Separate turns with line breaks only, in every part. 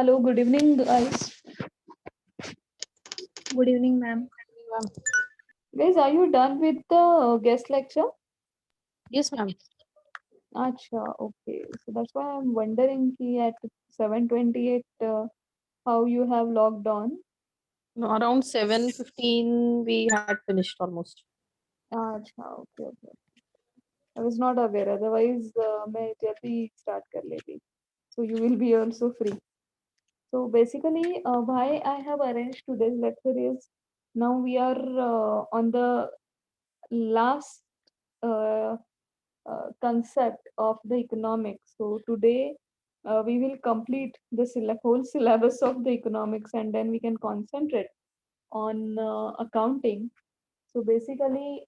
Hello, good evening, guys.
Good evening, ma'am.
Guys, are you done with the guest lecture?
Yes, ma'am.
Acha, okay. So that's why I'm wondering ki at 7:28 how you have logged on.
No, around 7:15 we had finished almost.
Acha, okay, okay. I was not aware. Otherwise, मैं जल्दी start कर लेती. So you will be also free. So basically, why I have arranged today's lecture is now we are on the last uh, concept of the economics. So today we will complete the whole syllabus of the economics and then we can concentrate on accounting. So basically,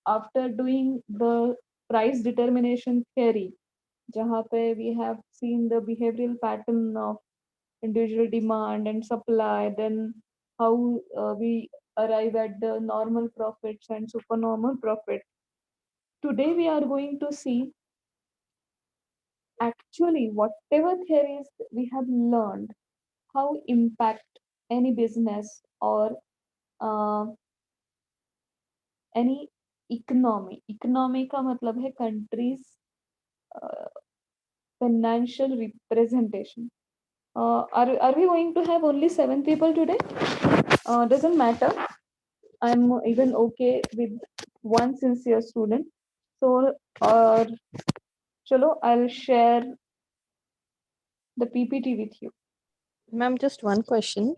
after doing the price determination theory, जहाँ पे we have seen the behavioral pattern of individual demand and supply, then how we arrive at the normal profits and supernormal profit. Today we are going to see actually whatever theories we have learned, how impact any business or uh, any economy का मतलब है countries financial representation. Are we going to have only 7 people today? Doesn't matter. I'm even okay with one sincere student. So uh, chalo, I'll share the PPT with you.
Ma'am, just one question.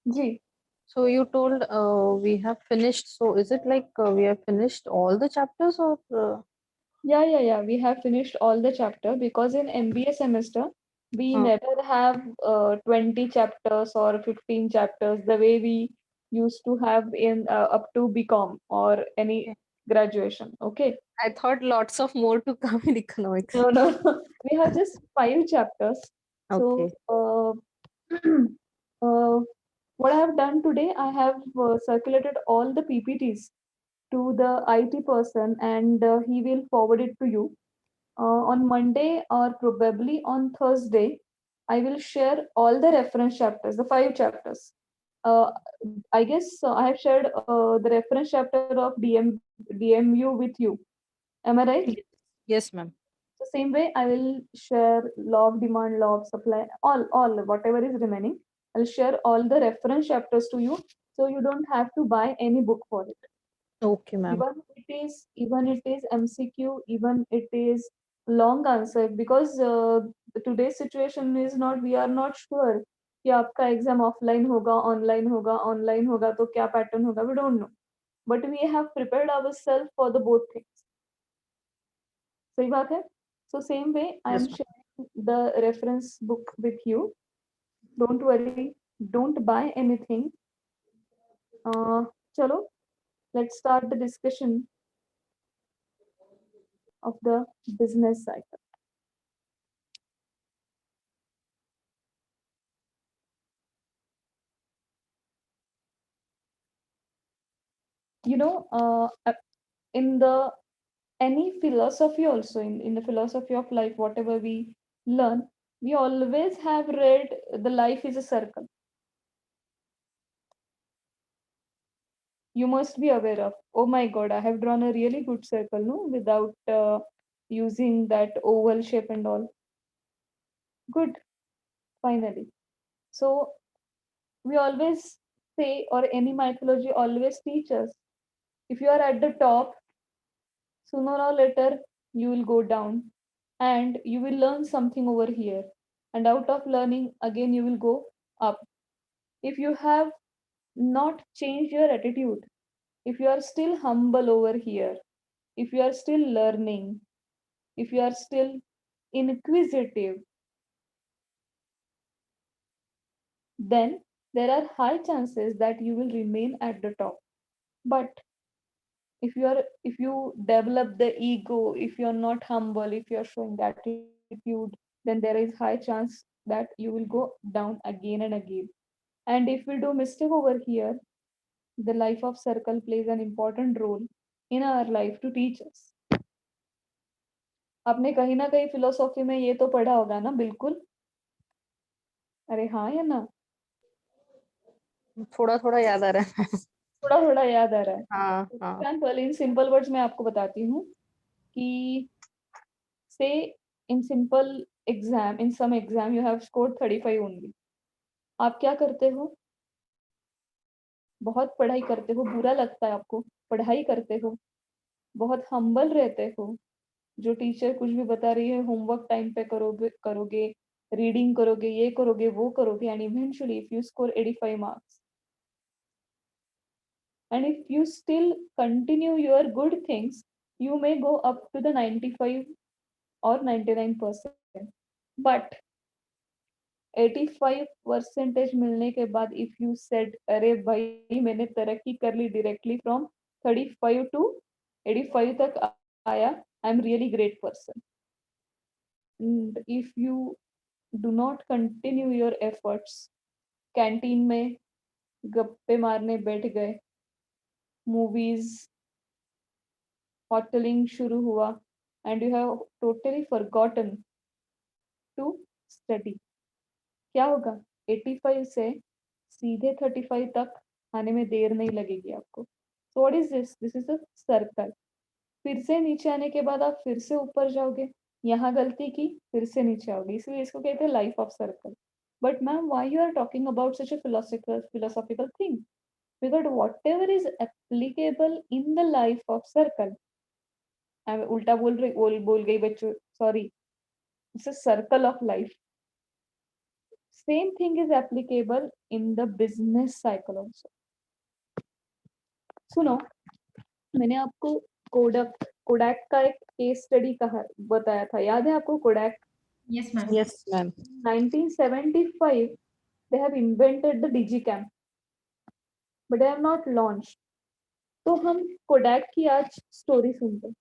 Ji.
So you told we have finished. So is it like we have finished all the chapters or?
Yeah. We have finished all the chapter because in MBA semester we
Uh,
never have 20 chapters or 15 chapters the way we used to have in up to BCom or any
okay.
graduation. Okay.
I thought lots of more to come in economics.
No, no. We have just 5 chapters. So
Okay.
what I have done today, I have circulated all the PPTs to the IT person and he will forward it to you. On Monday or probably on Thursday, I will share all the reference chapters, the 5 chapters. Uh, I guess I have shared the reference chapter of DMU with you. Am I right?
Yes, yes, ma'am.
So same way, I will share law of demand, law of supply, all whatever is remaining. I'll share all the reference chapters to you, so you don't have to buy any book for it.
Okay, ma'am.
Even it is MCQ, even it is long answer because today's situation is not we are not sure कि आपका exam offline होगा तो क्या pattern होगा we don't know but we have prepared ourselves for the both things. सही बात है. So same way I am
Yes, ma'am.
sharing the reference book with you. Don't worry, don't buy anything. चलो, let's start the discussion of the business cycle. You know, in the any philosophy also in the philosophy of life, whatever we learn, we always have read the life is a circle. You must be aware of. Oh my God, I have drawn a really good circle, no, without using that oval shape and all. Good, finally. So we always say, or any mythology always teach us, if you are at the top, sooner or later you will go down and you will learn something over here. And out of learning, again, you will go up. If you have not changed your attitude, if you are still humble over here, if you are still learning, if you are still inquisitive, then there are high chances that you will remain at the top. But if you develop the ego, if you're not humble, if you're showing attitude, then there is high chance that you will go down again and again. And if we do mistake over here, the life of circle plays an important role in our life to teach us. आपने कहीं ना कहीं philosophy में ये तो पढ़ा होगा ना, बिल्कुल. अरे हाँ या ना?
थोड़ा थोड़ा याद आ रहा है।
थोड़ा थोड़ा याद आ रहा है।
हाँ हाँ।
एग्जाम्पल इन सिंपल वर्ड्स में आपको बताती हूँ कि say in simple exam, in some exam you have scored 35 only. आप क्या करते हो? बहुत पढ़ाई करते हो, बुरा लगता है आपको, पढ़ाई करते हो, बहुत हम्बल रहते हो, जो टीचर कुछ भी बता रही है होमवर्क टाइम पे करोगे करोगे, रीडिंग करोगे, ये करोगे वो करोगे, and eventually if you score 85 marks and if you still continue your good things, you may go up to the 95 or 99%. But 85 percentage मिलने के बाद इफ यू सेड अरे भाई मैंने तरक्की कर ली डायरेक्टली फ्रॉम 35 टू 85 तक आया, I am really great person. And if you do not continue your efforts, canteen में गप्पे मारने बैठ गए, मूवीज होटलिंग शुरू हुआ, and you have totally forgotten to study, क्या होगा? 85 से सीधे 35 तक आने में देर नहीं लगेगी आपको। So what is this? This is a circle. फिर से नीचे आने के बाद आप फिर से ऊपर जाओगे, यहाँ गलती की फिर से नीचे आओगे, इसलिए इसको कहते हैं life of circle. But ma'am why you are talking about such a philosophical thing? Because whatever is applicable in the life of circle, मैं उल्टा बोल गई बच्चों, sorry, it's a circle of life. Same thing is applicable in the business cycle also. सुनो, मैंने आपको Kodak Kodak का एक केस स्टडी कहा बताया था, याद है आपको Kodak?
Yes, ma'am.
Yes ma'am.
1975 they have invented the digicam but they have not launched। तो हम कोडैक की आज स्टोरी सुनते हैं।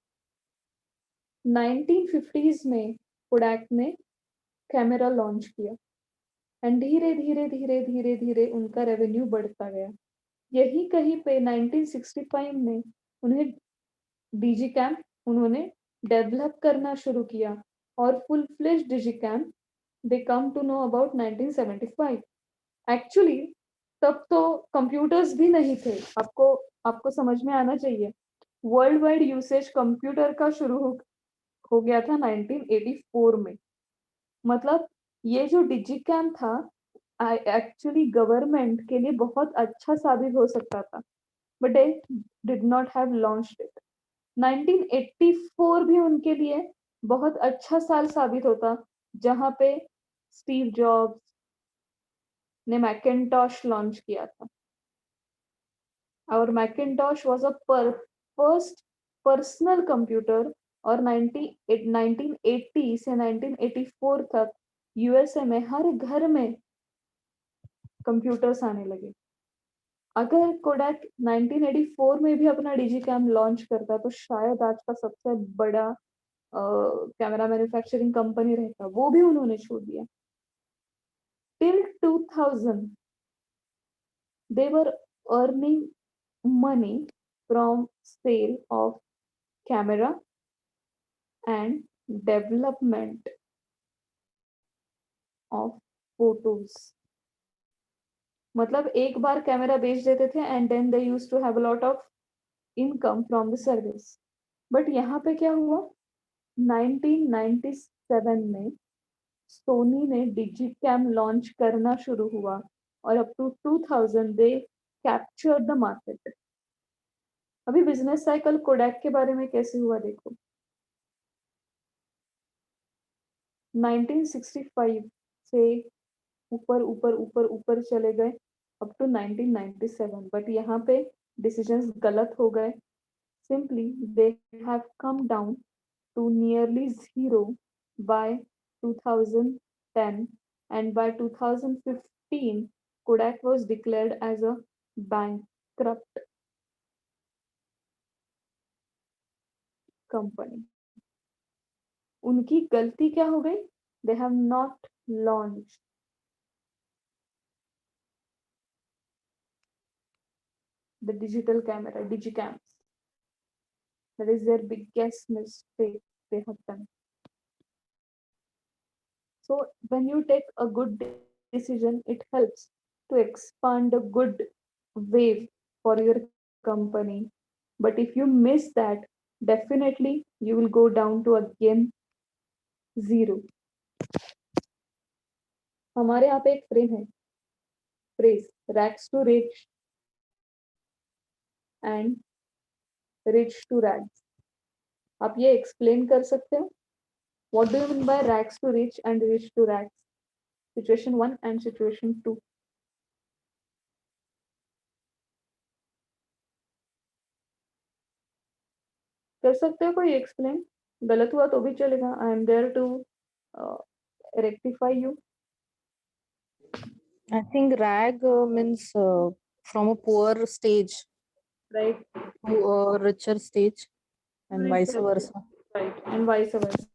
1950s में कोडैक ने कैमरा लॉन्च किया एंड धीरे धीरे धीरे धीरे धीरे उनका रेवेन्यू बढ़ता गया। यही कहीं पे 1965 में उन्हें डिजिकैम उन्होंने डेवलप करना शुरू किया और full flesh digicam they came to know about 1975। Actually तब तो कंप्यूटर्स भी नहीं थे, आपको आपको समझ में आना चाहिए। वर्ल्ड वाइड यूसेज कंप्यूटर का शुरू हो गया था 1984 में। मतलब ये जो डिजिकैम था एक्चुअली गवर्नमेंट के लिए बहुत अच्छा साबित हो सकता था, but they did not have launched it. 1984 भी उनके लिए बहुत अच्छा साल साबित होता, जहां पे स्टीव जॉब्स ने मैकिन्टॉश लॉन्च किया था। और Macintosh was a first personal computer, और 1980 से 1984 तक यूएसए में हर घर में कंप्यूटर्स आने लगे। अगर कोडैक 1984 में भी अपना डिजिकैम लॉन्च करता तो शायद आज का सबसे बड़ा कैमरा मैन्युफैक्चरिंग कंपनी रहता, वो भी उन्होंने छोड़ दिया। Till 2000 they were earning money from sale of camera and development of photos। मतलब एक बार कैमरा बेच देते थे and then they used to have a lot of income from the service. But यहाँ पे क्या हुआ? 1997 में सोनी ने डिजिकैम लॉन्च करना शुरू हुआ और up to 2000 they capture the market. अभी बिजनेस साइकिल कोडैक के बारे में कैसे हुआ देखो। 1965 से ऊपर ऊपर ऊपर ऊपर चले गए अप टू 1997, बट यहाँ पे डिसीजंस गलत हो गए। Simply they have come down to nearly zero by 2010, and by 2015 Kodak was declared as a bankrupt company। उनकी गलती क्या हो गई? They have not launched the digital camera, digicams। That is their biggest mistake they have done। So when you take a good decision, it helps to expand a good wave for your company. But if you miss that, definitely you will go down to again zero. हमारे यहाँ पे एक frame है, phrase rags to rich and rich to rags. आप ये explain कर सकते हो? What do you mean by rags to rich and rich to rags? Situation 1 and situation 2. कर सकते हो कोई एक्सप्लेन? गलत हुआ तो भी चलेगा. I am there to rectify you.
I think rag means from a poor stage
Right.
to a richer stage and
Right,
vice
right,
versa.
right. And vice versa.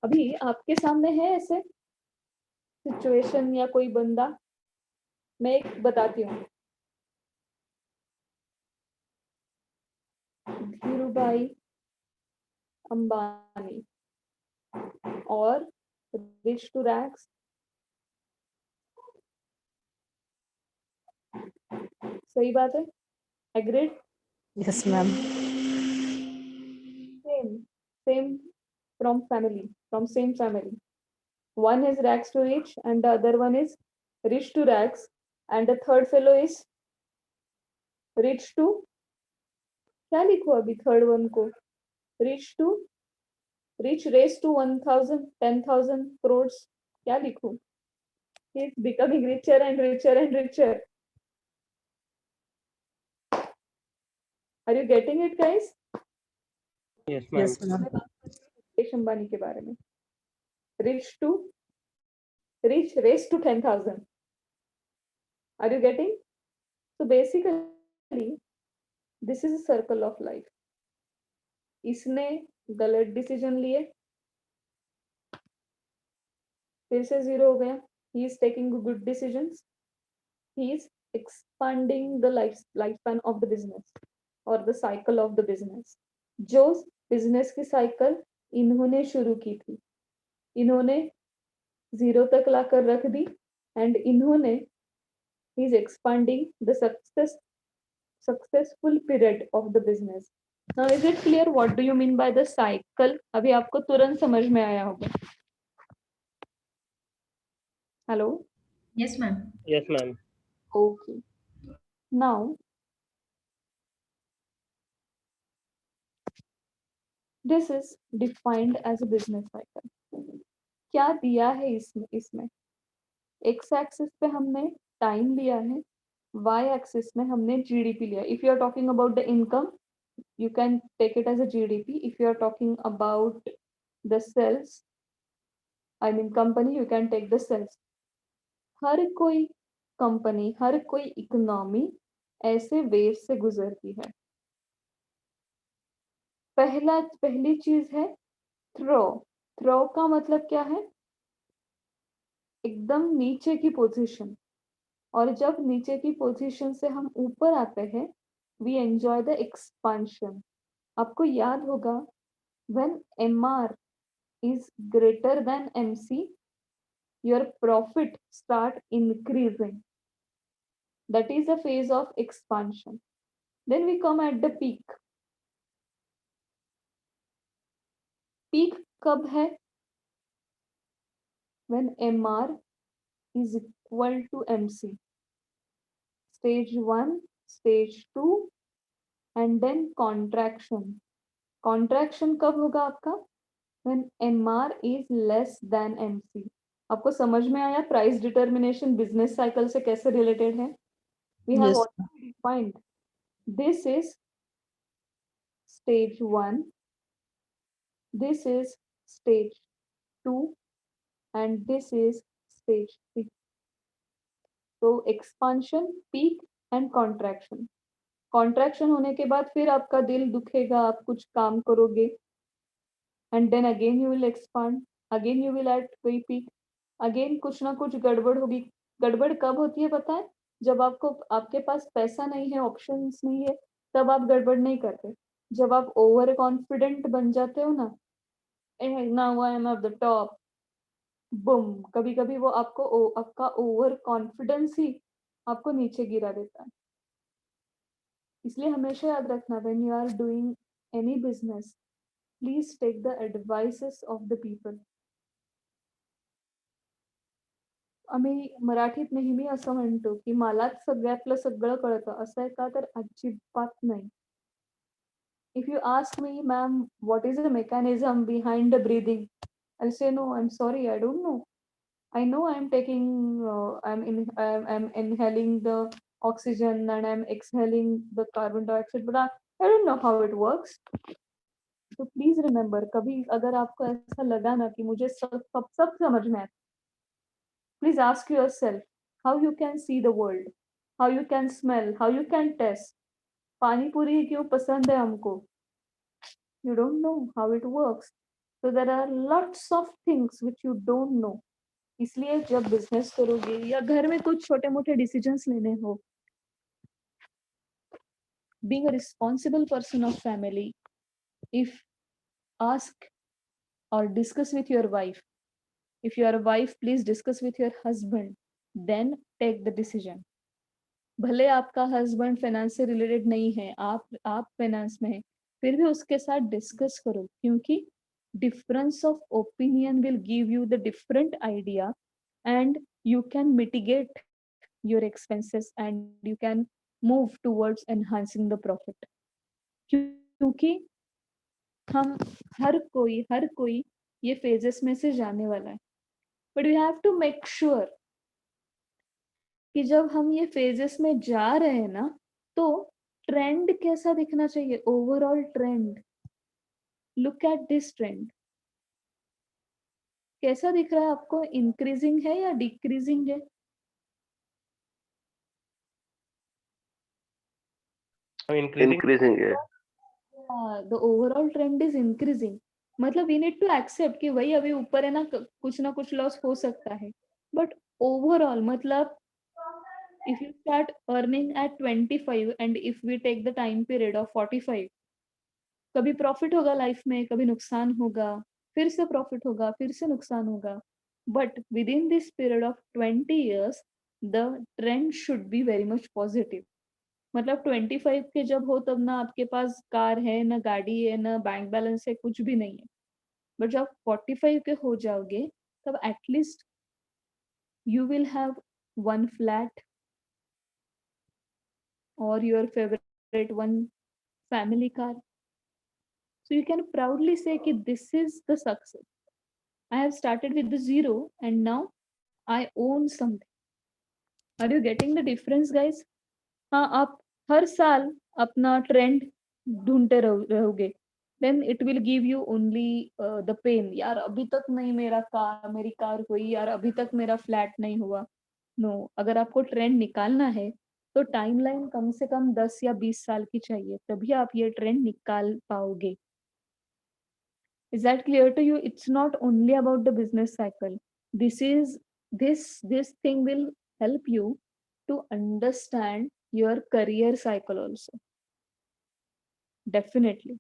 अभी आपके सामने है ऐसे सिचुएशन या कोई बंदा? मैं एक बताती हूँ. धीरूभाई अंबानी और रिच टू रैग्स. सही बात है? Agreed?
Yes, ma'am.
Same from family, from same family. One is rags to rich and the other one is rich to rags, and the third fellow is rich to, क्या लिखो अभी third one को? rich raised to 1000 10,000 crores. क्या लिखूं? He is becoming richer and richer and richer. Are you getting it, guys?
Yes, ma'am.
Yes, ma'am.
Mukesh Ambani के बारे में. Rich raised to 10,000. Are you getting? So basically, this is a circle of life. इसने गलत decision लिए, फिर से zero हो गया. He is taking good decisions. He is expanding the lifespan of the business or the cycle of the business. जो business की cycle इन्होंने शुरू की थी, इन्होंने जीरो तक लाकर रख दी, एंड इन्होंने he is expanding the successful period of the business. Now is it clear what do you mean by the cycle? अभी आपको तुरंत समझ में आया होगा. Hello.
Yes, ma'am.
Yes, ma'am.
Okay. Now this is defined as a business cycle. क्या दिया है इसमें? एक्स एक्सिस पे हमने टाइम लिया है, वाई एक्सिस में हमने जीडीपी लिया. If you are talking about the income, you can take it as a GDP. If you are talking about the sales, I mean company, you can take the sales. हर कोई company, हर कोई economy ऐसे wave से गुजरती है. पहली चीज है throw. Throw का मतलब क्या है? एकदम नीचे की पोजीशन. और जब नीचे की पोजीशन से हम ऊपर आते हैं, वी एंजॉय द एक्सपांशन. आपको याद होगा, when MR is greater than MC, your profit start increasing. That is a phase of expansion. Then we come at the peak. Peak कब है? When MR is equal to MC. Stage 1, stage 2 and then contraction. Contraction कब होगा आपका? When MR is less than MC. आपको समझ में आया price determination business cycle से कैसे रिलेटेड है? We have
Yes.
already defined. This is stage 1, this is stage 2 and this is stage 3. So expansion, peak and contraction. Contraction होने के बाद फिर आपका दिल दुखेगा, आप कुछ काम करोगे, and then again you will expand, again you will at कोई peak, again कुछ ना कुछ गड़बड़ होगी. गड़बड़ कब होती है पता है? जब आपके पास पैसा नहीं है, ऑप्शंस नहीं है, तब आप गड़बड़ नहीं करते. जब आप ओवर कॉन्फिडेंट बन जाते हो ना, now I am at the top, Bum, कभी कभी वो आपका ओवर कॉन्फिडेंस ही आपको नीचे गिरा देता है। इसलिए हमेशा याद रखना, when you are doing any business, please take the advices of the people. आम्ही मराठीत नेहमी असं म्हणतो की मलाच सगळ्यातलं सगळं कळतं, असं आहे का? तर अजिबात नाही. If you ask me, ma'am, what is the mechanism behind the breathing, I'll say no, I'm sorry, I don't know. I know I'm taking, I'm inhaling the oxygen and I'm exhaling the carbon dioxide, but I don't know how it works. So please remember, कभी अगर आपको ऐसा लगा ना कि मुझे सब समझ में आता, please ask yourself how you can see the world, how you can smell, how you can taste. पानी पूरी क्यों पसंद है हमको? You don't know how it works. So there are lots of things which you don't know. इसलिए जब business करोगे या घर में कुछ छोटे मोटे डिसीजंस लेने हो, being a responsible person of family, if ask or discuss with your wife. If you are a wife, please discuss with your husband. Then take the decision. भले आपका हस्बैंड फाइनेंस से रिलेटेड नहीं है, आप finance में है, फिर भी उसके साथ डिस्कस करो, क्योंकि difference of opinion will give you the different idea and you can mitigate your expenses and you can move towards enhancing the profit. क्योंकि हम हर कोई ये फेजेस में से जाने वाला है, but we have to make sure कि जब हम ये फेजेस में जा रहे हैं ना, तो ट्रेंड कैसा दिखना चाहिए, overall trend. Look at this trend, कैसा दिख रहा है आपको? इंक्रीजिंग है या डिक्रीजिंग है?
Increasing.
है.
The overall trend is increasing. मतलब वी नीड टू एक्सेप्ट कि वही अभी ऊपर है ना, कुछ ना कुछ लॉस हो सकता है, बट ओवरऑल मतलब if you start earning at 25 and if we take the time period of 45, कभी प्रॉफिट होगा लाइफ में, कभी नुकसान होगा, फिर से प्रॉफिट होगा, फिर से नुकसान होगा, but with in this period of 20 years the trend should be very much positive. मतलब 25 के जब हो तब ना आपके पास कार है, ना गाड़ी है, ना बैंक बैलेंस है, कुछ भी नहीं है, बट जब 45 के हो जाओगे तब at least you will have one flat or your favorite one family car. So you can proudly say कि this is the success. I have started with the zero and now I own something. Are you getting the difference, guys? हाँ, आप हर साल अपना trend ढूंढते रहोगे, then it will give you only the pain. यार अभी तक नहीं मेरी कार हुई, यार अभी तक मेरा फ्लैट नहीं हुआ. नो, अगर आपको ट्रेंड निकालना है तो टाइमलाइन कम से कम 10 या 20 साल की चाहिए, तभी आप ये ट्रेंड निकाल पाओगे. Is that clear to you? It's not only about the business cycle. This thing will help you to understand your career cycle also. Definitely.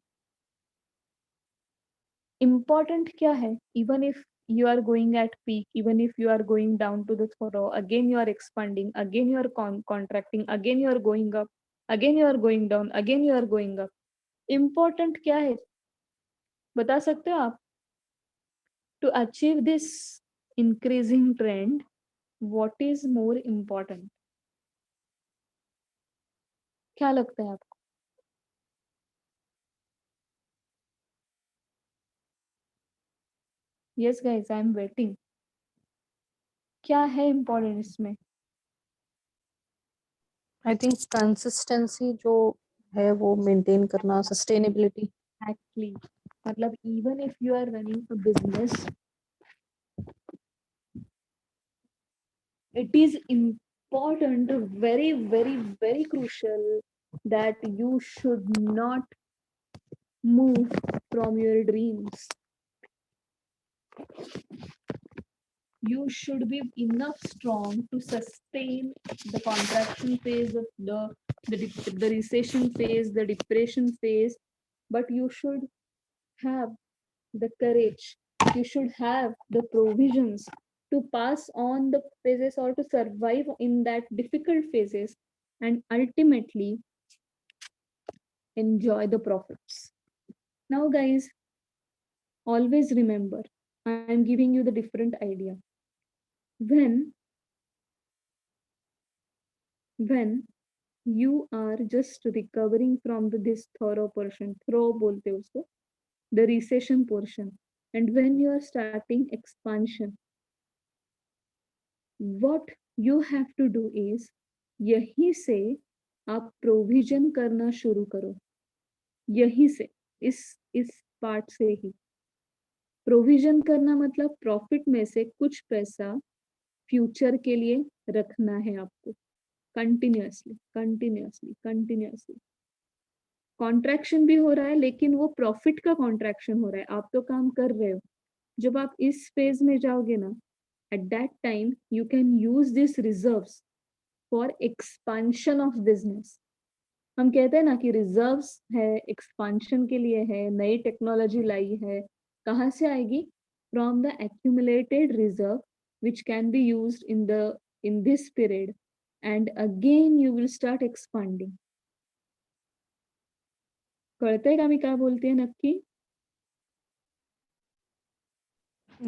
Important क्या है? Even if you are going at peak, even if you are going down to the thorough, again you are expanding, again you are contracting, again you are going up, again you are going down, again you are going up. Important क्या है? बता सकते हो आप? To achieve this increasing trend, what is more important? क्या लगता है आपको? Yes guys, I am waiting. क्या है important इसमें?
I think consistency जो है वो maintain करना, sustainability.
Exactly. मतलब even if you are running a business, it is important, very, very, very crucial that you should not move from your dreams. You should be enough strong to sustain the contraction phase of the recession phase, the depression phase, but you should have the courage, you should have the provisions to pass on the phases or to survive in that difficult phases and ultimately enjoy the profits. Now, guys, always remember, I am giving you the different idea. When when you are just recovering from this thorough portion, throw bolte usko, the recession portion, and when you are starting expansion, what you have to do is यहीं से आप provision करना शुरू करो, यहीं से, इस part से ही प्रोविजन करना मतलब प्रॉफिट में से कुछ पैसा फ्यूचर के लिए रखना है आपको, कंटिन्यूअसली कंटिन्यूअसली कंटिन्यूअसली. कॉन्ट्रैक्शन भी हो रहा है लेकिन वो प्रॉफिट का कॉन्ट्रैक्शन हो रहा है, आप तो काम कर रहे हो. जब आप इस फेज में जाओगे ना, at that time you can use these reserves for expansion of business. हम कहते हैं ना कि रिजर्व्स है, एक्सपांशन के लिए है, नई टेक्नोलॉजी लाई है. कहाँ से आएगी? From the accumulated reserve which can be used in this period, and again you will start expanding. कळतंय का मी काय बोलतेय नक्की?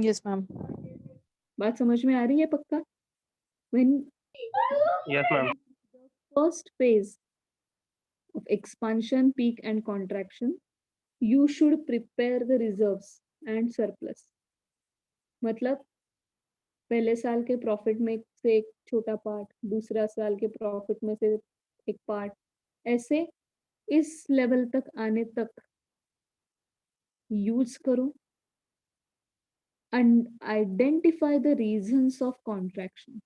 Yes, ma'am.
बात समझ में आ रही है पक्का? When
Yes, ma'am.
first phase of expansion, peak and contraction, you should prepare the reserves and surplus. मतलब पहले साल के प्रॉफिट में से एक छोटा पार्ट, दूसरा साल के प्रॉफिट में से एक पार्ट, ऐसे इस लेवल तक आने तक यूज करो and identify the reasons of contraction.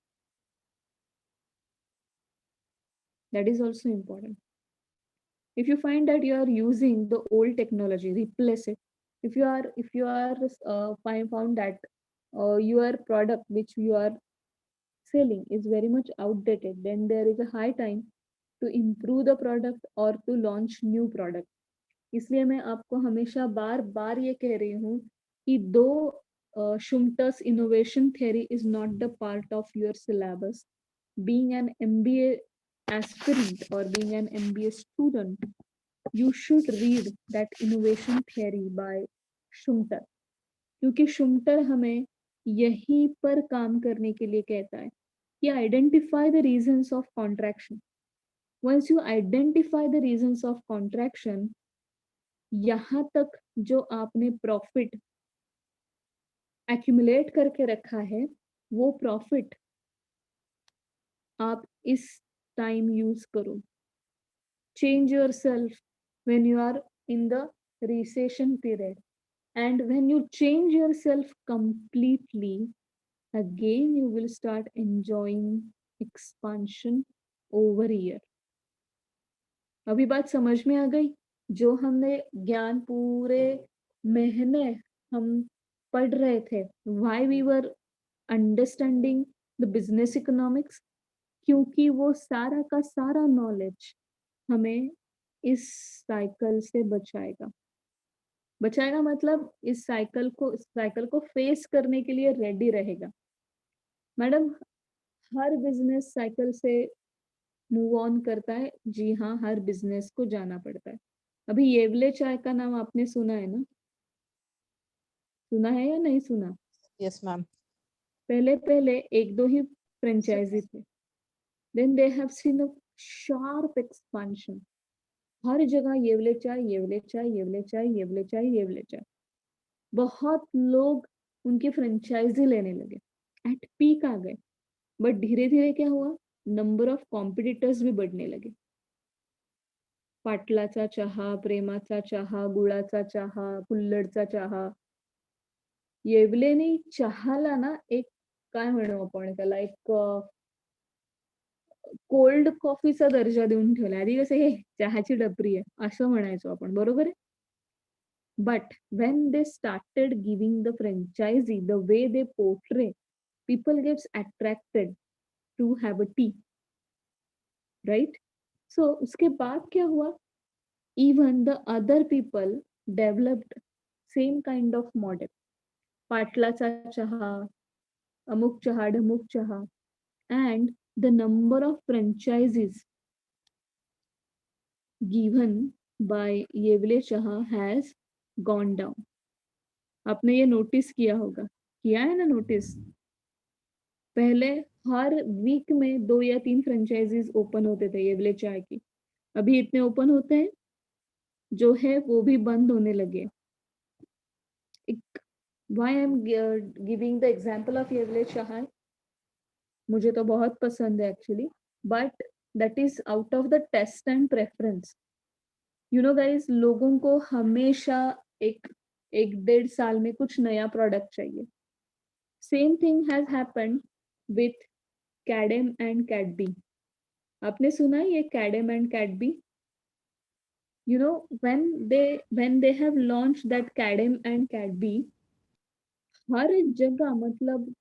That is also important. If you find that you are using the old technology, replace it. If you are found that your product which you are selling is very much outdated, then there is a high time to improve the product or to launch new product. इसलिए मैं आपको हमेशा बार बार ये कह रही हूँ कि दो Schumpeter's innovation theory is not the part of your syllabus. Being an MBA aspirant or being an MBA student, you should read that innovation theory by Schumpeter. क्योंकि Schumpeter हमें यहीं पर काम करने के लिए कहता है कि identify the reasons of contraction. Once you identify the reasons of contraction, यहाँ तक जो आपने प्रॉफिट एक्यूमुलेट करके रखा है, वो प्रॉफिट आप इस टाइम यूज करो. Change yourself when you are in the recession period, and when you change yourself completely, again you will start enjoying expansion over here. अभी बात समझ में आ गई? जो हमने ज्ञान पूरे महीने हम पढ़ रहे थे, why we were understanding the business economics, क्योंकि वो सारा का सारा नॉलेज हमें इस साइकिल से बचाएगा. बचाएगा मतलब इस साइकिल को फेस करने के लिए रेडी रहेगा. मैडम, हर बिजनेस साइकिल से मूव ऑन करता है. जी हाँ, हर बिजनेस को जाना पड़ता है. अभी येवले चाय का नाम आपने सुना है ना? सुना है या नहीं सुना?
Yes, ma'am.
पहले पहले एक दो ही फ्रेंचाइजी थे. Then they have seen a sharp expansion. हर जगह येवले चाय, येवले चाय, येवले चाय, येवले चाय, येवले चाय. बहुत लोग उनकी फ्रेंचाइजी लेने लगे, एट पीक आ गए. बट धीरे धीरे क्या हुआ? नंबर ऑफ कॉम्पिटिटर्स भी बढ़ने लगे. पाटलाचा चहा, प्रेमाचा चहा, गुळाचा चहा, कुल्हड़चा चहा. येवलेने चहाला ना एक काय म्हणू आपण त्याला, एक कोल्ड कॉफीचा दर्जा देऊन ठेवला. आधी कसं हे चहाची डबरी आहे असं म्हणायचो आपण, बरोबर आहे? But when they started giving the franchisee, the way they portray, people gets attracted to have a tea, right? So उसके बाद क्या हुआ? Even the other people developed same kind of model. पाटलाचा चहा, Amuk Chaha, Dhamuk Chaha, and the number of franchises given by Yevle Chaha has gone down. आपने ये notice किया होगा, किया है ना नोटिस? पहले हर वीक में 2 या 3 फ्रेंचाइजीज ओपन होते थे येवले चाय की, अभी इतने ओपन होते हैं, जो है वो भी बंद होने लगे. Why I'm giving the example of Yewale चाय, मुझे तो बहुत पसंद है actually, but that is out of the taste and preference. You know guys, लोगों को हमेशा एक 1-1.5 साल में कुछ नया प्रोडक्ट चाहिए. Same thing has happened with Kadam and Kadbi. आपने सुना है ये Kadam and Kadbi? You know, when they have launched that Cadem and Cadby, हर जगह मतलब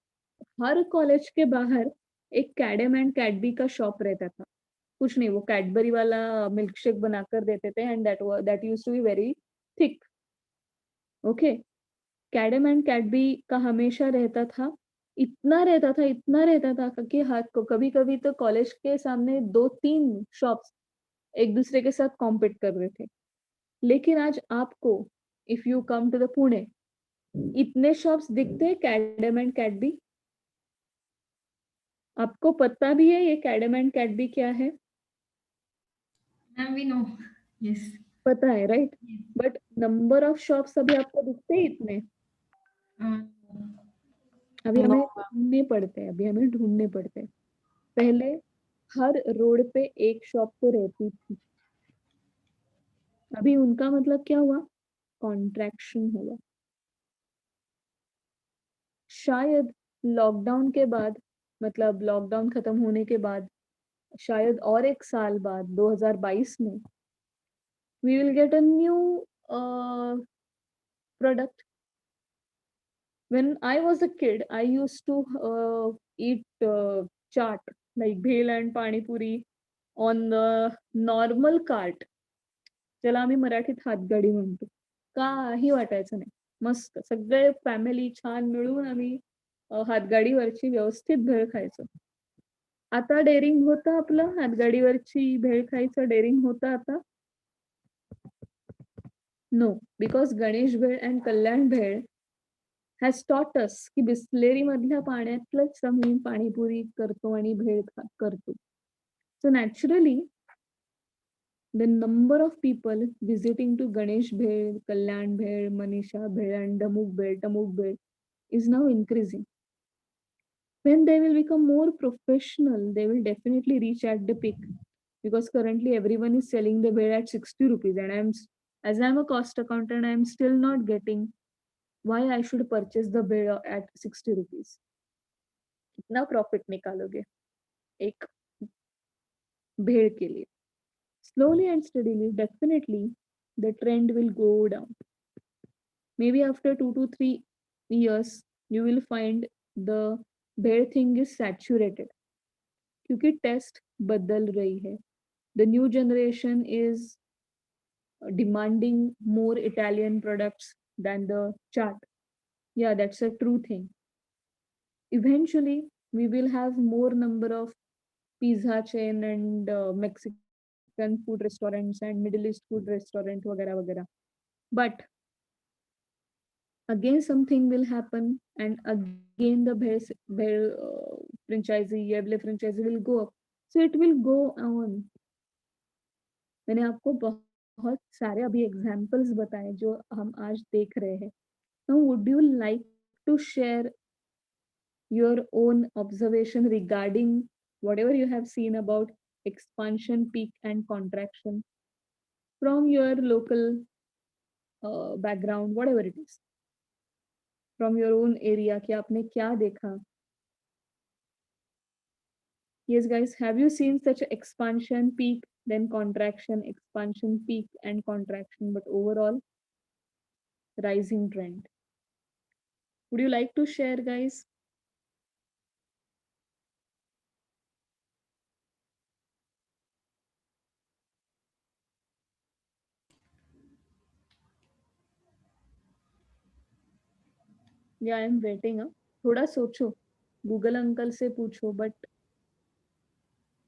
हर कॉलेज के बाहर एक कैडम एंड कैडबी का शॉप रहता था. कुछ नहीं, वो कैडबरी वाला मिल्क शेक बनाकर देते थे, and that used to be very thick. Okay, Kadam and Kadbi का हमेशा रहता था. इतना रहता था कि हाथ को कभी कभी तो कॉलेज के सामने 2-3 शॉप्स एक दूसरे के साथ कॉम्पीट कर रहे थे. लेकिन आज आपको, if you come to the Pune, इतने शॉप्स दिखते हैं कैडम एंड कैडबी. आपको पता भी है ये कैडम एंड कैडबी क्या है?
Ma'am, we know. Yes.
पता है, right? But number of shops अभी आपको दिखते हैं इतने? अभी हमें ढूंढने पड़ते हैं. पहले हर रोड पे एक शॉप तो रहती थी. अभी उनका मतलब क्या हुआ? कॉन्ट्रैक्शन हुआ. शायद लॉकडाउन के बाद, मतलब लॉकडाउन खत्म होने के बाद, शायद और 1 साल बाद 2022 में we will get a new product. When I was a kid, I used to eat chaat like bhel and pani puri on the normal cart. ज्याला आम्ही मराठीत हातगाडी म्हणतो. काही वाटायचं नाही, मस्त सगळे फॅमिली छान मिळून आम्ही हातगाडीवरची व्यवस्थित भेळ खायचो. आता डेअरिंग होतं आपलं, हातगाडीवरची भेळ खायचं डेअरिंग होतं आता? No, because Ganesh bhel and Kalyan bhel has taught us की बिस्लेरी मधल्या पाण्यातलंच आम्ही पाणीपुरी करतो आणि भेळ करतो. सो naturally the number of people visiting to Ganesh Bhel, Kalyan Bhel, Manisha Bhel, and Tamuk Bhel is now increasing. When they will become more professional, they will definitely reach at the peak, because currently everyone is selling the bhel at 60 rupees, and as I'm a cost accountant, I'm still not getting why I should purchase the bhel at 60 rupees. कितना profit निकालोगे एक भेड़ के लिए? Slowly and steadily, definitely the trend will go down. Maybe after 2 to 3 years, you will find the bhel thing is saturated, क्योंकि test बदल रही है. The new generation is demanding more Italian products than the chaat. Yeah, that's a true thing. Eventually, we will have more number of pizza chain and Mexican food restaurants and Middle East food restaurant वगैरह वगैरह. But again something will happen, and again the bhel franchisee, Yeble franchisee will go up. So it will go on. मैंने आपको बहुत सारे अभी examples बताए जो हम आज देख रहे हैं. Now would you like to share your own observation regarding whatever you have seen about expansion, peak and contraction from your local background, whatever it is, from your own area, कि आपने क्या देखा? Yes, guys, have you seen such a expansion, peak, then contraction, expansion, peak, and contraction, but overall rising trend? Would you like to share, guys? Yeah, I'm waiting. थोड़ा सोचो. Google uncle से पूछो, but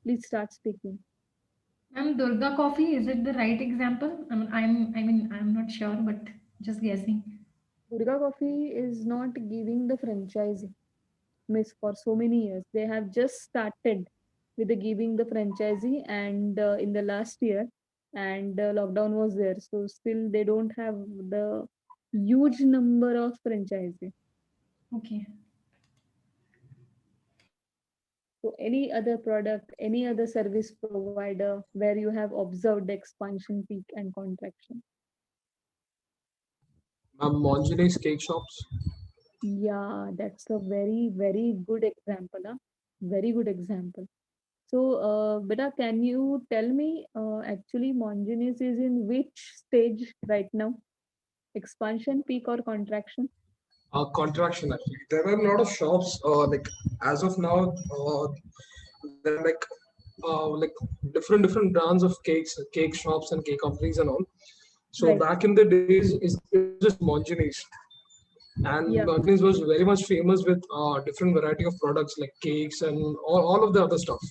please start speaking.
And Durga Coffee, is it the right example? I'm not sure, but just guessing.
Durga Coffee is not giving the franchise miss for so many years. They have just started with the giving the franchisee, and in the last year, and lockdown was there, so still they don't have the huge number of franchisee.
Okay.
So any other product, any other service provider where you have observed the expansion peak and contraction?
Monjani's cake shops.
Yeah, that's a very, very good example. Huh? Very good example. So, Beta, can you tell me actually Mongenis is in which stage right now? Expansion, peak, or contraction?
Contraction actually. There are a lot of shops. Like as of now, there are like different brands of cakes, cake shops, and cake companies and all. So
Right.
back in the days, it was just Monjani's, and
Yeah,
Monjani's was very much famous with different variety of products like cakes and all of the other stuff.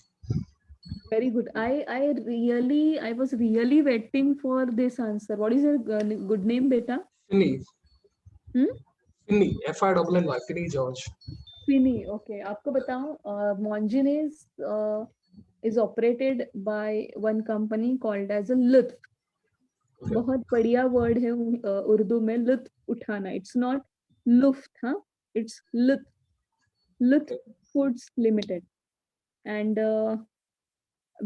very good. I was really waiting for this answer. What is your good name, Beta?
Finny,
Hmm?
Finny, Finny, Finny George.
Fini. Okay. आपको बताऊं, Mongenis is operated by one company called as a Lutf.
Okay.
बहुत बढ़िया word है उर्दू में, लुत्फ उठाना. It's not लुफ्त, हाँ, इट्स लुत्फ. लुत्फ foods limited. And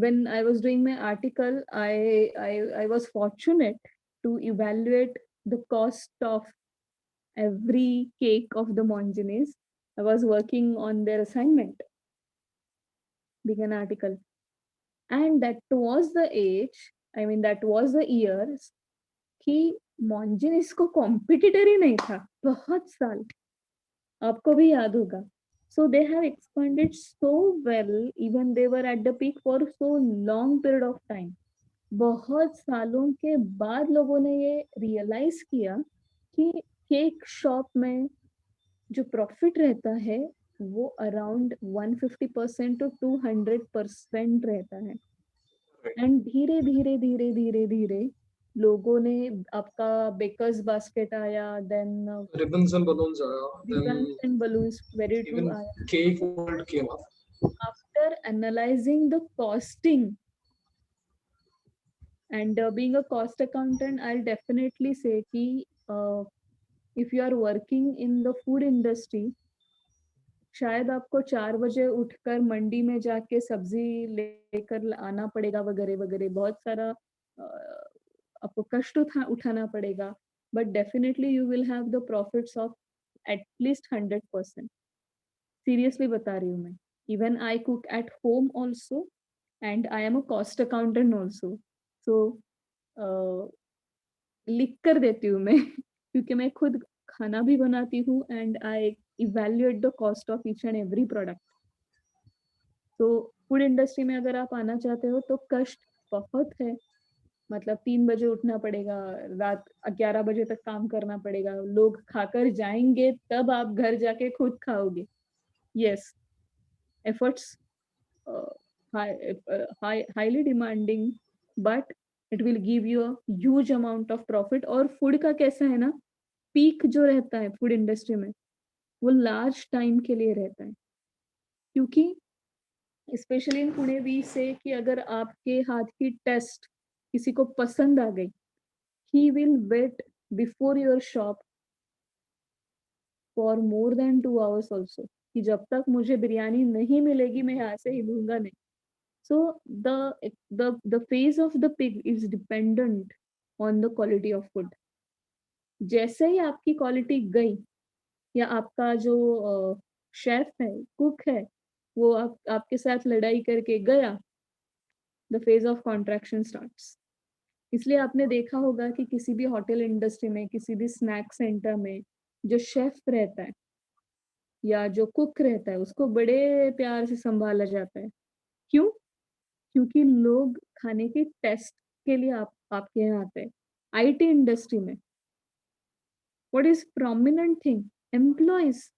when I was doing my article, I was fortunate to evaluate the cost of every cake of the Mongenis. I was working on their assignment, being an article, and that was the age. I mean, that was the years कि मॉन्जिनिस को competitor ही नहीं था बहुत साल. आपको भी याद होगा. So they have expanded so well, even they were at the peak for so long period of time. बहुत सालों के बाद लोगों ने ये रियलाइज किया कि केक शॉप में जो प्रॉफिट रहता है वो अराउंड 150% टू 200% रहता है. एंड धीरे धीरे धीरे धीरे धीरे लोगों ने, आपका बेकर्स बास्केट आया, then
Ribbons and balloons. Then
ribbons and balloons, very true,
even
आया.
cake world came up.
After analyzing the costing and being a cost accountant, I'll definitely say कि if you are working in the food industry, शायद आपको 4 बजे उठकर मंडी में जाके सब्जी लेकर आना पड़ेगा वगैरह वगैरह, बहुत सारा आपको कष्ट उठाना पड़ेगा, but definitely you will have the profits of at least 100%. Seriously बता रही हूँ मैं. Even I cook at home also, and I am a cost accountant also. So लिख कर देती हूँ मैं क्योंकि मैं खुद खाना भी बनाती हूँ, and I evaluate the cost of each and every product. तो फूड इंडस्ट्री में अगर आप आना चाहते हो तो कष्ट बहुत है. मतलब 3 बजे उठना पड़ेगा, रात 11 बजे तक काम करना पड़ेगा, लोग खाकर जाएंगे तब आप घर जाके खुद खाओगे. Yes, efforts highly demanding, but it will give you a huge amount of profit. और फूड का कैसा है ना, पीक जो रहता है फूड इंडस्ट्री में वो लार्ज टाइम के लिए रहता है, क्योंकि स्पेशली इन पुणे वी से कि अगर आपके हाथ की टेस्ट किसी को पसंद आ गई, he will wait before your shop for more than 2 hours also, कि जब तक मुझे बिरयानी नहीं मिलेगी मैं यहाँ से हिलूंगा नहीं. So the phase of the pig is dependent on the quality of food. जैसे ही आपकी क्वालिटी गई, या आपका जो शेफ है, कुक है, वो आपके साथ लड़ाई करके गया, the phase of contraction starts. इसलिए आपने देखा होगा कि किसी भी होटल इंडस्ट्री में, किसी भी स्नैक सेंटर में जो शेफ रहता है या जो कुक रहता है उसको बड़े प्यार से संभाला जाता है. क्यों? क्योंकि लोग खाने के टेस्ट के लिए आपके यहाँ आते हैं. आईटी इंडस्ट्री में what is prominent thing? Employees.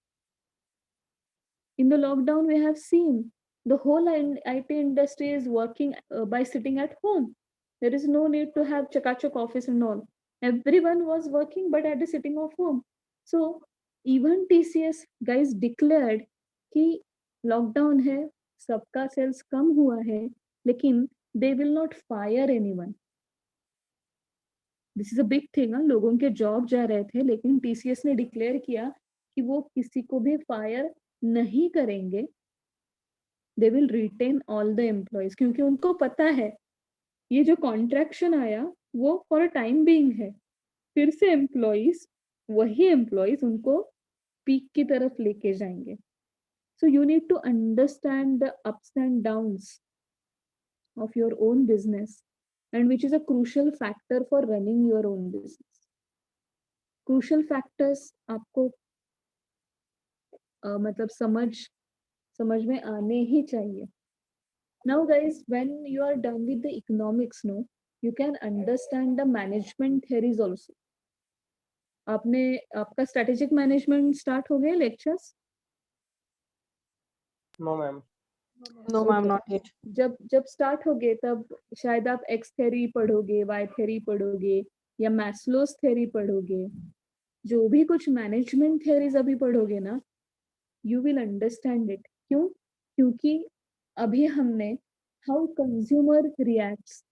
In the lockdown, we have seen the whole IT industry is working by sitting at home. There is no need to have chakachak office and all. Everyone was working, but at the sitting of home. So even TCS guys declared कि lockdown है, सबका sales कम हुआ है, लेकिन they will not fire anyone. This is a big thing. लोगों के job जा रहे थे, लेकिन टीसीएस ने डिक्लेयर किया कि वो किसी को भी फायर नहीं करेंगे. They will retain all the employees, क्योंकि उनको पता है ये जो कॉन्ट्रैक्शन आया वो फॉर टाइम बीइंग है. फिर से एम्प्लॉयज, वही एम्प्लॉयज उनको पीक की तरफ लेके जाएंगे. So you need to understand the ups and downs of your own business, and which is a crucial factor for running your own business. Crucial factors आपको मतलब समझ में आने ही चाहिए. Now guys, when you are done with the economics, no, you can understand the management theories also. आपका strategic management start हो गए lectures?
No, ma'am.
No, ma'am, not yet.
जब स्टार्ट होगे तब शायद आप एक्स थ्योरी पढ़ोगे, वाई थ्योरी पढ़ोगे, या मैस्लोस थ्योरी पढ़ोगे. जो भी कुछ मैनेजमेंट थ्योरीज अभी पढ़ोगे ना, यू विल अंडरस्टैंड इट. क्यों? क्योंकि अभी हमने how consumer reacts,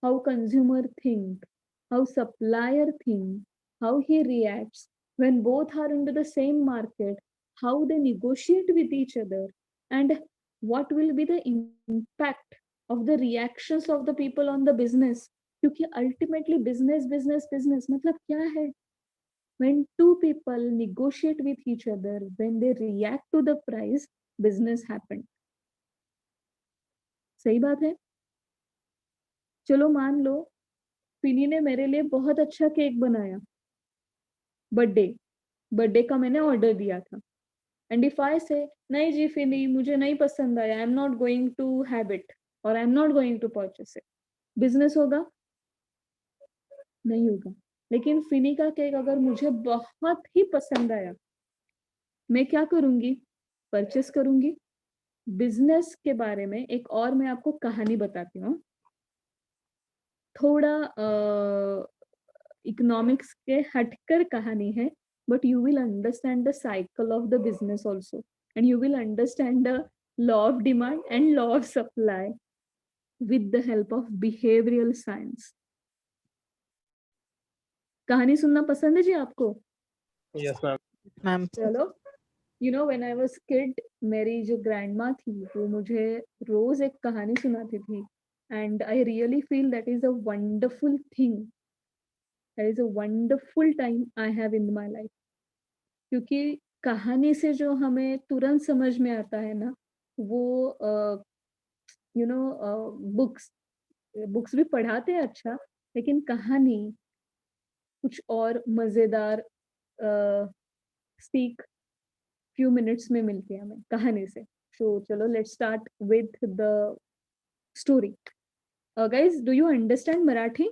how consumer think, how supplier think, how he reacts when both are into the same market, how they negotiate with each other, and what will be the impact of the reactions of the people on the business. क्योंकि ultimately business मतलब क्या है? When two people negotiate with each other, when they react to the price, business happened. सही बात है. चलो मान लो Finney ने मेरे लिए बहुत अच्छा केक बनाया, बर्थडे का मैंने ऑर्डर दिया था. एंड इफ आई से नहीं जी फिनी, मुझे नहीं पसंद आया, I am not going to have it, और I am not going to purchase it, business होगा? नहीं होगा. लेकिन फिनी का केक अगर मुझे बहुत ही पसंद आया, मैं क्या करूंगी? परचेस करूंगी. बिजनेस के बारे में एक और मैं आपको कहानी बताती हूँ. थोड़ा इकोनॉमिक्स के हटकर कहानी है, but you will understand the cycle of the business also, and you will understand the law of demand and law of supply with the help of behavioral science. कहानी सुनना पसंद है जी आपको?
Yes, ma'am.
Ma'am.
चलो. You know, when I was kid, मेरी जो grandma थी वो मुझे रोज एक कहानी सुनाती थी, and I really feel that is a wonderful thing. That is a wonderful time I have in my life. क्योंकि कहानी से जो हमें तुरंत समझ में आता है ना, वो यू नो बुक्स भी पढ़ाते हैं अच्छा, लेकिन कहानी कुछ और मजेदार सीख फ्यू मिनट्स में मिलती है हमें कहानी से. सो चलो let's start with the story. Guys, do you understand Marathi?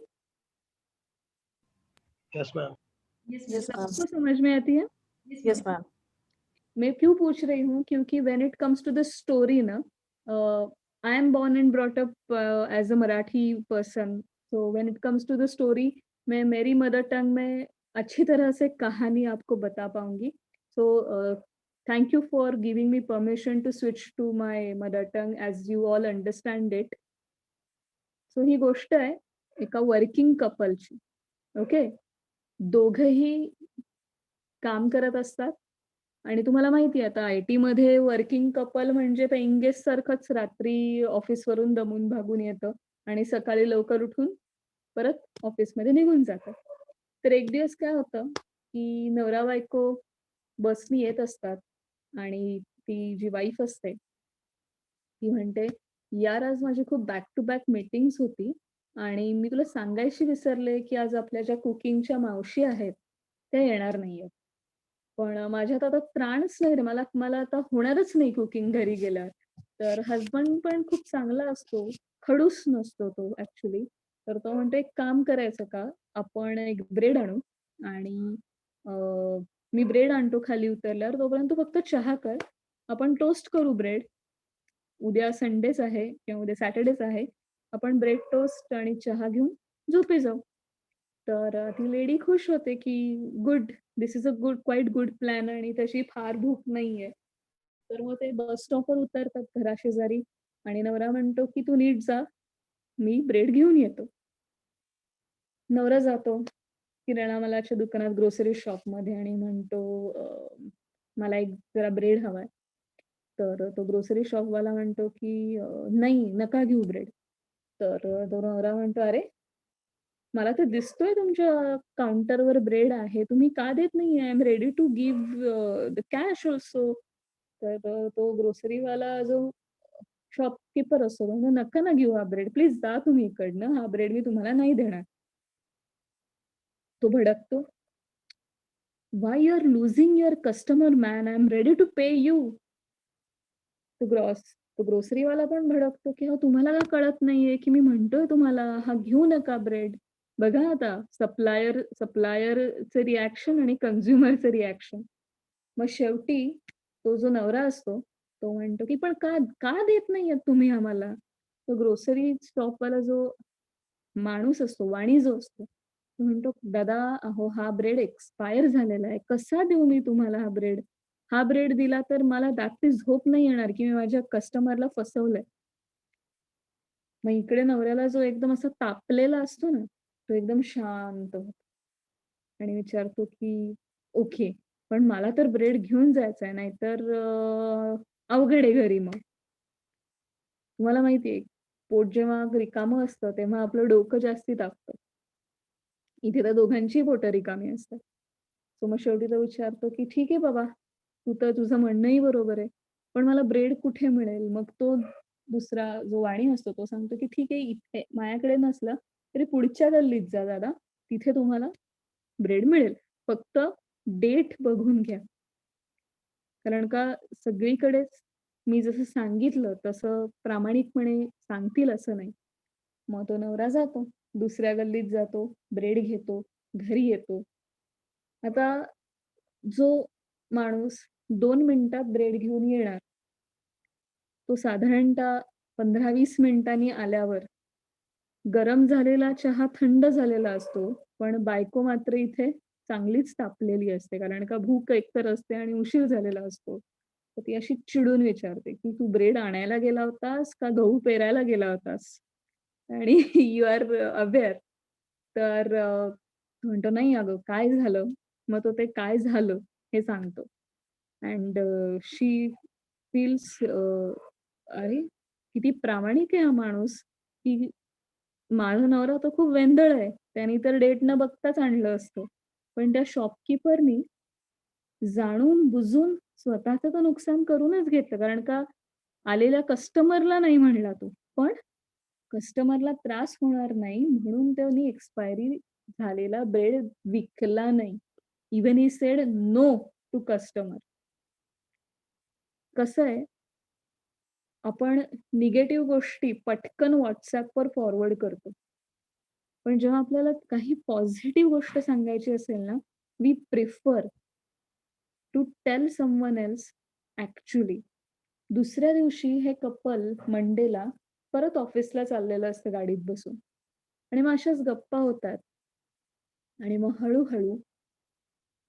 Yes, ma'am.
Yes,
Yes, ma'am.
सबको समझ में आती है?
Yes, ma'am.
मैं क्यों पूछ रही हूँ? क्योंकि when it comes to the story ना, I am born and brought up as a Marathi person. So when it comes to the story, मैं मेरी मदर टंग में अच्छी तरह से कहानी आपको बता पाऊंगी. So thank you for giving me permission to switch to my mother tongue as you all understand it. So ही गोष्ट आहे एका वर्किंग कपलची. ओके, दोघही काम करत असतात, आणि तुम्हाला माहिती आहे आता IT मध्ये वर्किंग कपल म्हणजे पेंगेस सारखंच, रात्री ऑफिसवरून दमून भागून येतं आणि सकाळी लवकर उठून परत ऑफिसमध्ये निघून जातात. तर एक दिवस काय होतं की नवरा बायको बसनी येत असतात, आणि ती जी वाईफ असते ती म्हणते, यार आज माझी खूप बॅक टू बॅक मीटिंग्स होती, आणि मी तुला सांगायची विसरले की आज आपल्या ज्या कुकिंगच्या मावशी आहेत त्या येणार नाहीयेत. पण माझ्यात आता त्राणच नाही रे, मला आता होणारच नाही कुकिंग घरी गेल्यावर. तर हजबंड पण खूप चांगला असतो, खडूस नसतो तो ऍक्च्युली. तर तो म्हणतो एक काम करायचं का, आपण एक ब्रेड आणू, आणि मी ब्रेड आणतो खाली उतरल्यावर, तोपर्यंत तू फक्त चहा कर, आपण टोस्ट करू ब्रेड. उद्या संडेच आहे किंवा उद्या सॅटर्डेच आहे. आपण ब्रेड टोस्ट आणि चहा घेऊन झोपी जाऊ. तर ती लेडी खुश होते की good, this is a quiet good plan आणि तशी फार भूक नाहीये. तर मग ते बस स्टॉपवर उतरतात घराशेजारी आणि नवरा म्हणतो की तू नीट जा, मी ब्रेड घेऊन येतो. नवरा जातो किराणा मालाच्या दुकानात, ग्रोसरी शॉपमध्ये आणि म्हणतो मला एक जरा ब्रेड हवाय. तर तो ग्रोसरी शॉपवाला म्हणतो की नाही, नका घेऊ ब्रेड. तर तो नवरा म्हणतो, अरे मला तर दिसतोय तुमच्या काउंटरवर ब्रेड आहे, तुम्ही का देत नाही? I am ready to give the cash also. तर तो ग्रोसरीवाला जो शॉपकीपर असतो, तो म्हणतो, नका ना घेऊ हा ब्रेड, प्लीज जा तुम्ही इकडनं, हा ब्रेड मी तुम्हाला नाही देणार. तो भडकतो, why you are losing your customer man, I am ready to pay you. तो ग्रोसरीवाला पण भडकतो की हो तुम्हाला का कळत नाहीये की मी म्हणतोय तुम्हाला हा घेऊ नका ब्रेड. बघा आता सप्लायरचे रिॲक्शन आणि कन्झ्युमरचे रिॲक्शन. मग शेवटी तो जो नवरा असतो तो म्हणतो की पण का का देत नाहीयेत तुम्ही आम्हाला? तो ग्रोसरी शॉपवाला जो माणूस असतो, वाणी जो असतो, तो म्हणतो, दादा अहो हा ब्रेड एक्सपायर झालेला आहे, कसा देऊ मी तुम्हाला हा ब्रेड? हा ब्रेड दिला तर मला रात्री झोप नाही येणार की मी माझ्या कस्टमरला फसवलंय. मग इकडे नवऱ्याला जो एकदम असा तापलेला असतो ना, तो एकदम शांत होतो आणि विचारतो की ओके, पण मला तर ब्रेड घेऊन जायचंय, नाहीतर अवघड आहे घरी. मग तुम्हाला माहितीये, पोट जेव्हा रिकामं असतं तेव्हा आपलं डोकं जास्ती तापतं. इथे तर दोघांची पोटं रिकामी असतात. सो मग शेवटी तो विचारतो की ठीक आहे बाबा, तू तर तुझं म्हणणंही बरोबर आहे, पण मला ब्रेड कुठे मिळेल? मग तो दुसरा जो वाणी असतो तो सांगतो की ठीक आहे, इथे माझ्याकडे नसलं तरी पुढच्या गल्लीत जा दादा, तिथे तुम्हाला ब्रेड मिळेल. फक्त डेट बघून घ्या. कारण का सगळीकडेच मी जसं सांगितलं तसं प्रामाणिकपणे सांगतील असं नाही. मग तो नवरा जातो, दुसऱ्या गल्लीत जातो, ब्रेड घेतो, घरी येतो. आता जो माणूस 2 मिनिटात ब्रेड घेऊन येणार, तो साधारणतः 15-20 मिनिटांनी आल्यावर गरम झालेला चहा थंड झालेला असतो, पण बायको मात्र इथे चांगलीच तापलेली असते. कारण का भूक एकतर असते आणि उशीर झालेला असतो. तर ती अशी चिडून विचारते, की "तू ब्रेड आणायला गेला होतास का गहू पेरायला गेला होतास?" आणि यू आर अवेअर. तर तो म्हणतो, "नाही अगं, काय झालं?" मग तो ते काय झालं हे सांगतो. अँड शी फील्स अरे, किती प्रामाणिक आहे हा माणूस, की माझा नवरा तर खूप वेंधळ आहे. त्यानी तर डेट न बघताच आणलं असतं. पण त्या शॉपकीपरनी जाणून-बुजून स्वतःचं तर नुकसान करूनच घेतलं. कारण का आलेल्या कस्टमरला नाही म्हणला तो. पण कस्टमरला त्रास होणार नाही म्हणून त्यांनी एक्सपायरी झालेला ब्रेड विकला नाही. Even he said no to customer. कसं आहे, आपण निगेटिव्ह गोष्टी पटकन WhatsAppवर फॉरवर्ड करतो. पण जेव्हा आपल्याला काही पॉझिटिव्ह गोष्ट सांगायची असेल ना, we prefer to tell someone else actually. दुसऱ्या दिवशी हे कपल मंडेला परत ऑफिसला चाललेलं असतं गाडीत बसून आणि मग अशाच गप्पा होतात आणि मग हळू-हळू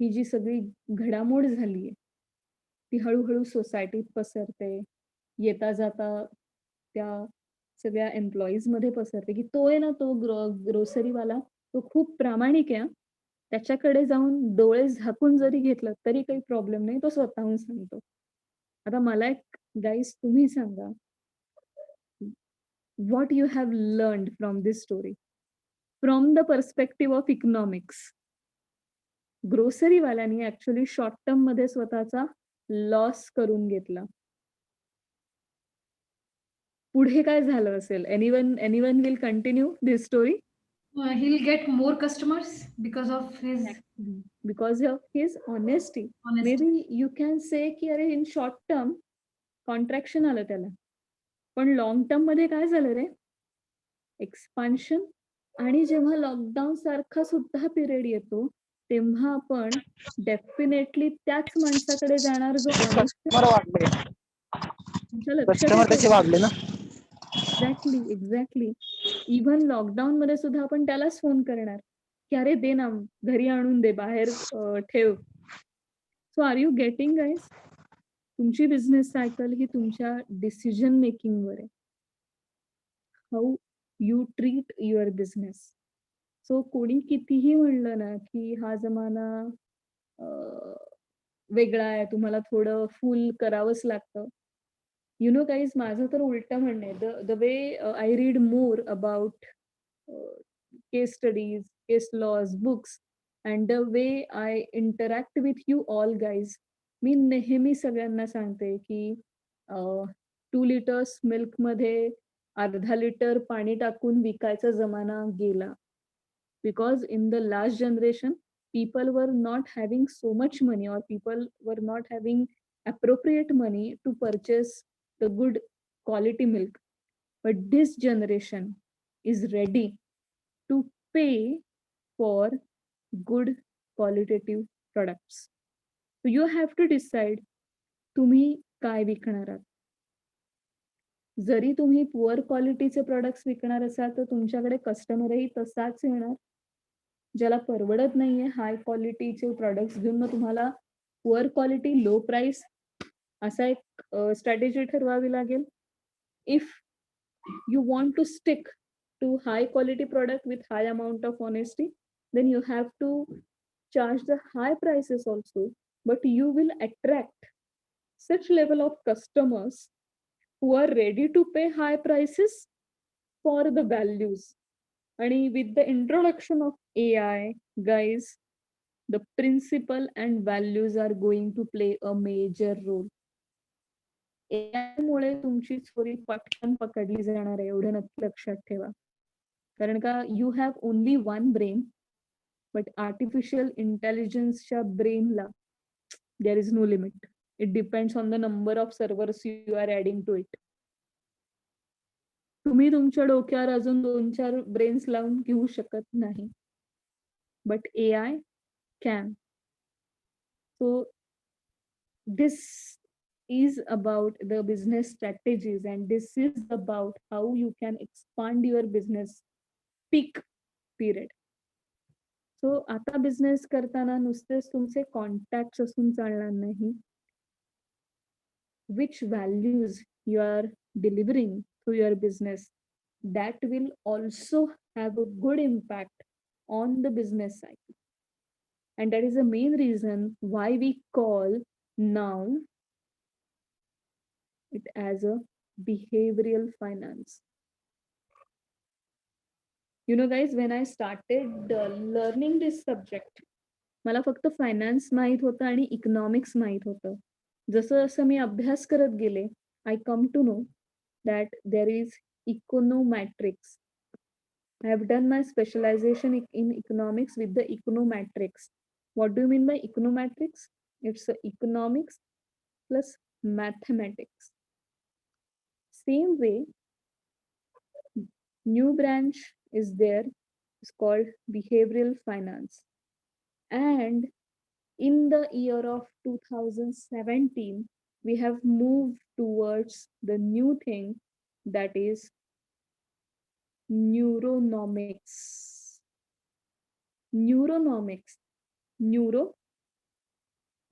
ही जी सगळी घडामोड झालीये, ती हळू-हळू सोसायटीत पसरते. येता-जाता त्या सगळ्या एम्प्लॉईजमध्ये पसरते, की तो आहे ना तो ग्रोसरीवाला, तो खूप प्रामाणिक आहे हां. त्याच्याकडे जाऊन डोळे झाकून जरी घेतलं तरी काही प्रॉब्लेम नाही. तो स्वतःहून सांगतो. आता मला एक गाईज तुम्ही सांगा, what you have learned from this story? From the perspective of economics. ग्रोसरीवाल्यानी ॲक्चुअली शॉर्ट टर्ममध्ये स्वतःचा लॉस करून घेतला. पुढे काय झालं असेल? Anyone will continue this story?
He'll get more customers because of his
Because of his honesty.
honesty.
Maybe you can say की अरे इन शॉर्ट टर्म कॉन्ट्रॅक्शन आलं त्याला. पण लाँग टर्ममध्ये काय झालं रे? एक्सपान्शन. आणि जेव्हा लॉकडाऊन सारखा सुद्धा पिरियड येतो, तेव्हा आपण डेफिनेटली त्याच माणसाकडे जाणार जो ऑनेस्ट.
कस्टमर वाढले,
तुमच्या लक्षात
कस्टमर
येतंय
त्याचे
का?
वाढले ना.
एक्झॅक्टली. इव्हन लॉकडाऊन मध्ये सुद्धा आपण त्यालाच फोन करणार की अरे दे ना, घरी आणून दे, बाहेर ठेव. So are you getting guys? तुमची बिझनेस सायकल ही तुमच्या डिसिजन मेकिंग वर आहे. How you treat your business. So कोणी कितीही म्हणलं ना की हा जमाना वेगळा आहे, तुम्हाला थोडं फुल करावंच लागतं. यु नो गाईज, माझं तर उलटं म्हणणं आहे. The way I read more about case studies, case laws, books, and the way I interact with you all guys, मी नेहमी सगळ्यांना सांगते की 2 लिटर्स मिल्कमध्ये अर्धा लिटर पाणी टाकून विकायचा जमाना गेला. Because in the last generation, people were not having so much money, or people were not having appropriate money to purchase the good quality milk. But this generation is ready to pay for good qualitative products. So you have to decide तुम्ही काय विकणार आहात. जरी तुम्ही poor क्वालिटीचे products विकणार असाल तर तुमच्याकडे कस्टमरही तसाच येणार. ज्याला परवडत नाहीये हाय क्वालिटीचे प्रोडक्ट्स घेऊन, मग तुम्हाला पुअर क्वालिटी लो प्राइस असा एक स्ट्रॅटेजी ठरवावी लागेल. If you want to stick to high quality product with high amount of honesty, then you have to charge the high prices also, but you will attract such level of customers who are ready to pay high prices for the values. And with the introduction of AI, guys, the principle and values are going to play a major role. AI मुळे तुमची चोरी पटकन पकडली जाणार आहे, एवढं नक्की लक्षात ठेवा. कारण का you have only one brain, but artificial इंटेलिजन्सच्या ब्रेनला there is no limit. It depends on the number of servers you are adding to it. तुम्ही तुमच्या डोक्यावर अजून 2-4 ब्रेन्स लावून घेऊ शकत नाही, but AI can. So this is about the business strategies, and this is about how you can expand your business peak period. So आता business करताना नुसतेच तुमचे कॉन्टॅक्ट असून चालणार नाही. Which values you are delivering through your business, that will also have a good impact on the business cycle. And that is the main reason why we call now it as a behavioral finance. You know guys, when I started learning this subject, मला फक्त finance माहित होतं आणि economics माहित होतं. जसं जसं मी अभ्यास करत गेले, I come to know that there is econometrics. I have done my specialization in economics with the econometrics. What do you mean by econometrics? It's economics plus mathematics. Same way, new branch is there. It's called behavioral finance. And in the year of 2017, we have moved towards the new thing, that is neuronomics. Neuronomics. Neuro,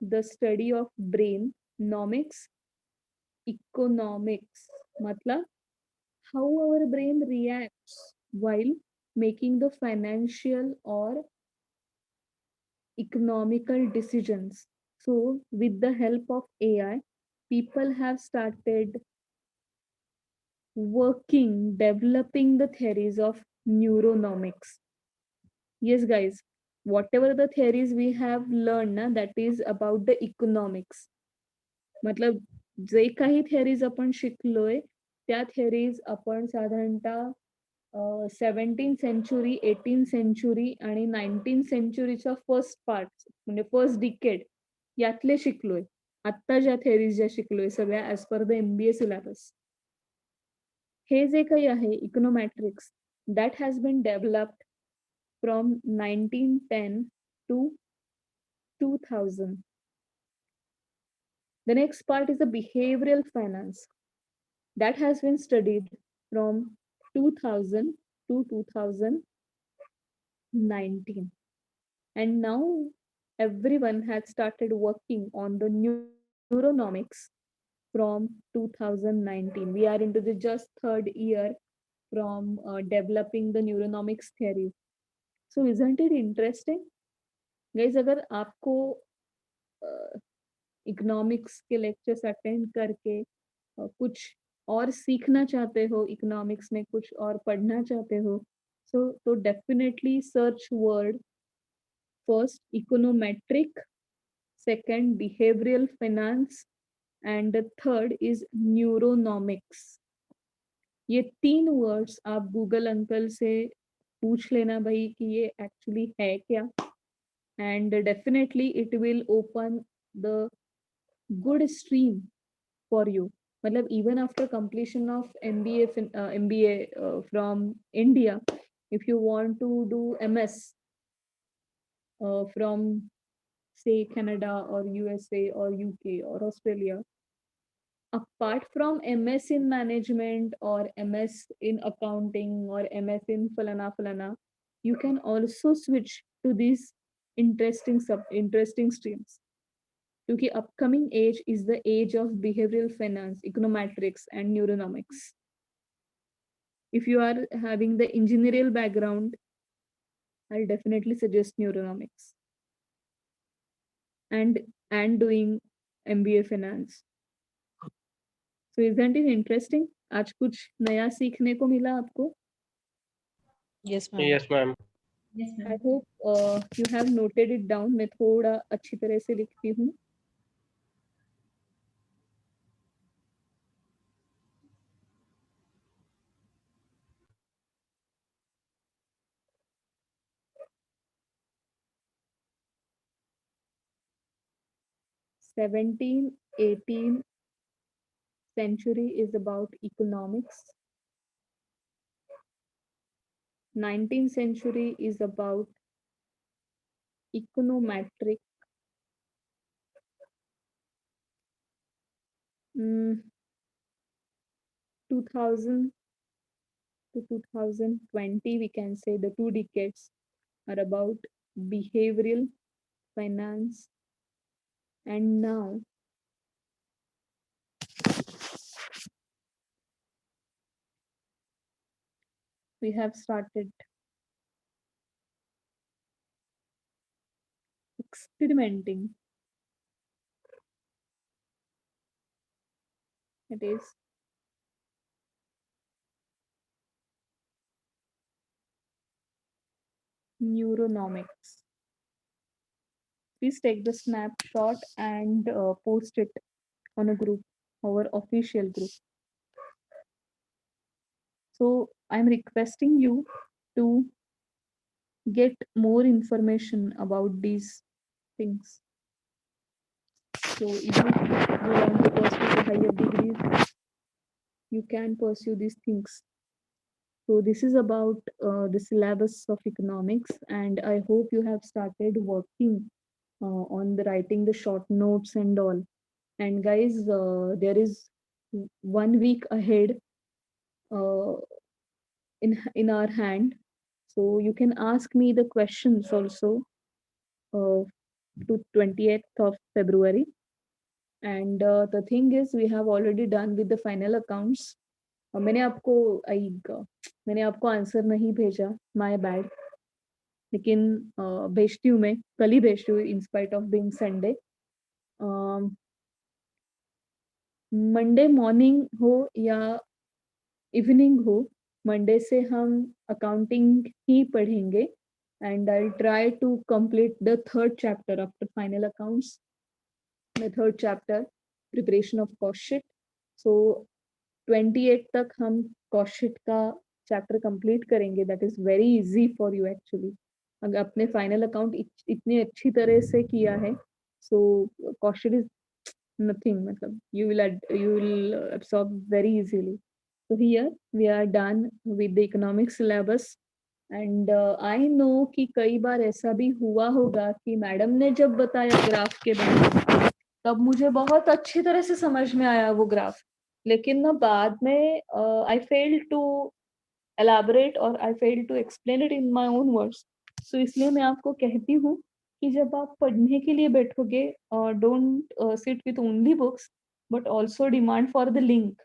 the study of brain. Nomics, economics. Matlab, how our brain reacts while making the financial or economical decisions. So with the help of AI, people have started developing the theories of neuronomics. Yes guys, whatever the theories we have learned na, that is about the economics. मतलब जे काही theories आपण शिकलोय त्या theories आपण साधारणतः 17th century, 18th century आणि 19th centuryच्या first part म्हणजे first decade यातले शिकलोय. आत्ता ज्या theories ज्या शिकलोय सगळ्या as per the MBA syllabus. हे जे काही आहे econometrics, that has been developed from 1910 to 2000. The next part is the behavioral finance that has been studied from 2000 to 2019. And now everyone has started working on the neuronomics from 2019. We are into the just third year from developing the neuronomics theory. So isn't it interesting? Guys, अगर आपको economics के lectures attend करके कुछ और सीखना चाहते हो, economics में कुछ और पढ़ना चाहते हो, तो definitely search word first econometric, second behavioral finance, and the third is neuronomics. ये 3 वर्ड्स आप गूगल अंकल से पूछ लेना भाई कि ये एक्चुअली है क्या, and definitely it will open the good stream for you. मतलब even after completion of MBA from India, if you want to do MS from say Canada or USA or UK or Australia, apart from MS in management or MS in accounting or MS in falana falana, you can also switch to these interesting streams. क्योंकि upcoming age is the age of behavioral finance, econometrics, and neuronomics. If you are having the engineering background, I'll definitely suggest neuronomics and doing MBA finance. So isn't it interesting? आज कुछ नया सीखने को मिला आपको?
Yes, ma'am.
Yes, ma'am.
Yes,
I
ma'am.
hope you have noted it down. मैं थोड़ा अच्छी तरह से लिखती हूँ. th 18th century is about economics. 19th century is about econometric. 2000 to 2020, we can say the 2 decades are about behavioral finance. And now we have started experimenting. It is neuronomics. Please take the snapshot and post it on a group, our official group. So I'm requesting you to get more information about these things. So if you want to pursue the higher degrees, you can pursue these things. So this is about the syllabus of economics, and I hope you have started working on the writing the short notes and all. And guys, there is 1 week ahead uh, in our hand, so you can ask me the questions also to 28th of February. And the thing is, we have already done with the final accounts. मैंने आपको answer नहीं भेजा, my bad, लेकिन भेजती हूँ मैं, कल ही भेजती हूँ in spite of being Sunday. Monday morning हो या इवनिंग हो, मंडे से हम अकाउंटिंग ही पढ़ेंगे. And I'll try to complete the 3rd chapter after final accounts. The 3rd chapter, preparation of cost sheet. So 28 तक हम cost sheet का chapter complete करेंगे. That is very easy for you actually. अगर अपने final account इतनी अच्छी तरह से किया है, so cost sheet is nothing. मतलब you will absorb very easily. So here we are done with the economic syllabus, and I know कि कई बार ऐसा भी हुआ होगा कि मैडम ने जब बताया ग्राफ के बारे में तब मुझे बहुत अच्छी तरह से समझ में आया वो ग्राफ, लेकिन ना बाद में आई फेल टू elaborate और I fail to explain it in my own words. So इसलिए मैं आपको कहती हूँ कि जब आप पढ़ने के लिए बैठोगे, don't sit with only books but also demand for the link.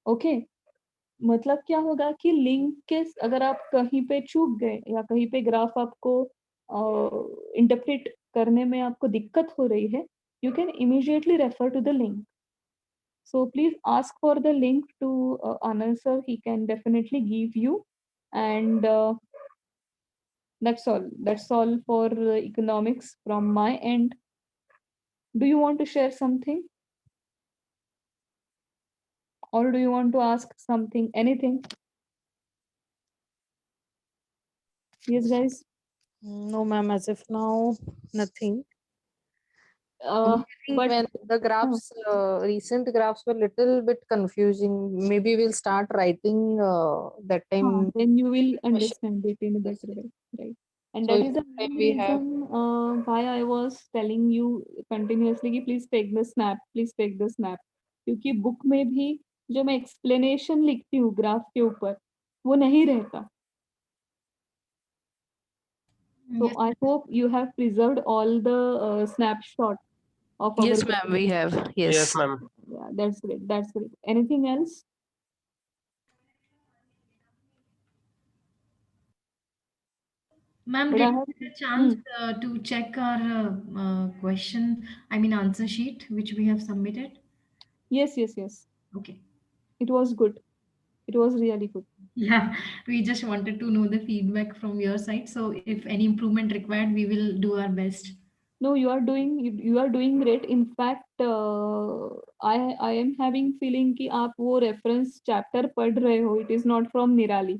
Okay? मतलब क्या होगा कि लिंक के अगर आप कहीं पे चूक गए या कहीं पे ग्राफ आपको इंटरप्रेट करने में आपको दिक्कत हो रही है, you can immediately refer to the link. So please ask for the link to Anand sir. He can definitely give you. And that's all. That's all for economics from my end. Do you want to share something? Or do you want to ask something, anything? Yes, guys.
No, ma'am, as of now, nothing.
Uh,
Maybe
but
when the graphs, recent graphs were little bit confusing. Maybe we'll start writing that time.
then you will
question.
understand it in a better way, right? And
So
that
if
is the
that
main
we have-
reason why I was telling you continuously कि please take the snap, please take the snap. क्योंकि book में भी जो मैं explanation लिखती हूँ graph के ऊपर वो नहीं रहता. So
Yes.
I hope you have preserved all the snapshot of our.
Yes, ma'am, we have.
Yes,
Yes.
ma'am.
Yeah, that's great. That's great. Anything else?
Ma'am,
But
did
I
you
have.
get a chance to check our question, I mean answer sheet, which we have submitted?
Yes, yes, yes.
Okay.
It was good. It was really good.
Yeah, we just wanted to know the feedback from your side. So if any improvement required, we will do our best.
No, you are doing great. In fact, I am having feeling कि आप वो reference chapter पढ़ रहे हो. It is not from निराली.